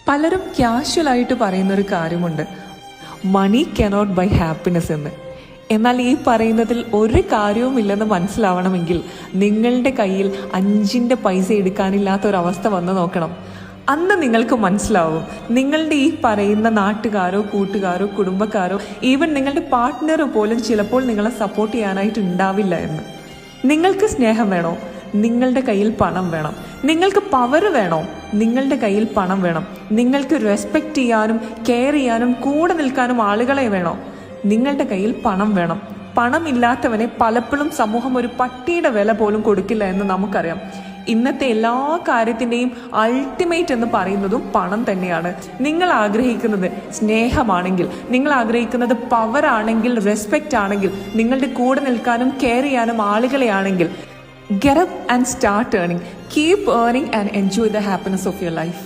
പലരും ക്യാഷ്വലായിട്ട് പറയുന്നൊരു കാര്യമുണ്ട്, മണി കനോട്ട് ബൈ ഹാപ്പിനെസ് എന്ന്. എന്നാൽ ഈ പറയുന്നതിൽ ഒരു കാര്യവുമില്ലെന്ന് മനസ്സിലാവണമെങ്കിൽ നിങ്ങളുടെ കയ്യിൽ 5 പൈസ എടുക്കാനില്ലാത്തൊരവസ്ഥ വന്ന് നോക്കണം. അന്ന് നിങ്ങൾക്ക് മനസ്സിലാവും നിങ്ങളുടെ ഈ പറയുന്ന നാട്ടുകാരോ കൂട്ടുകാരോ കുടുംബക്കാരോ ഈവൻ നിങ്ങളുടെ പാർട്ട്ണർ പോലും ചിലപ്പോൾ നിങ്ങളെ സപ്പോർട്ട് ചെയ്യാനായിട്ട് ഉണ്ടാവില്ല എന്ന്. നിങ്ങൾക്ക് സ്നേഹം വേണോ? നിങ്ങളുടെ കയ്യിൽ പണം വേണം. നിങ്ങൾക്ക് പവർ വേണോ? നിങ്ങളുടെ കയ്യിൽ പണം വേണം. നിങ്ങൾക്ക് റെസ്പെക്റ്റ് ചെയ്യാനും കെയർ ചെയ്യാനും കൂടെ നിൽക്കാനും ആളുകളെ വേണോ? നിങ്ങളുടെ കയ്യിൽ പണം വേണം. പണമില്ലാത്തവനെ പലപ്പോഴും സമൂഹം ഒരു പട്ടിയുടെ വില പോലും കൊടുക്കില്ല എന്ന് നമുക്കറിയാം. ഇന്നത്തെ എല്ലാ കാര്യത്തിൻ്റെയും അൾട്ടിമേറ്റ് എന്ന് പറയുന്നതും പണം തന്നെയാണ്. നിങ്ങൾ ആഗ്രഹിക്കുന്നത് സ്നേഹമാണെങ്കിൽ, നിങ്ങൾ ആഗ്രഹിക്കുന്നത് പവർ ആണെങ്കിൽ, റെസ്പെക്റ്റ് ആണെങ്കിൽ, നിങ്ങളുടെ കൂടെ നിൽക്കാനും കെയർ ചെയ്യാനും ആളുകളെ ആണെങ്കിൽ, get up and start earning. Keep earning and enjoy the happiness of your life.